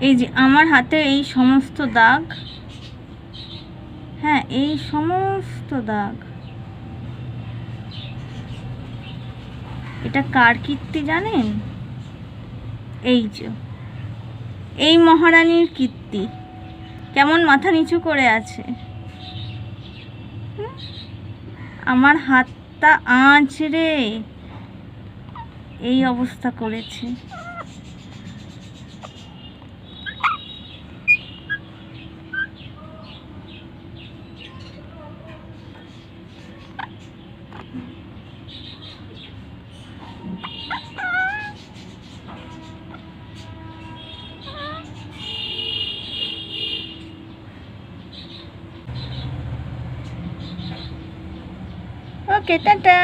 এই যে আমার হাতে এই সমস্ত দাগ, হ্যাঁ এই সমস্ত দাগ, এটা কার কীর্তি জানেন? এই যে এই মহারানীর কীর্তি। কেমন মাথা নিচু করে আছে, আমার হাতটা আঁচড়ে এই অবস্থা করেছে। ওকে, টাটা।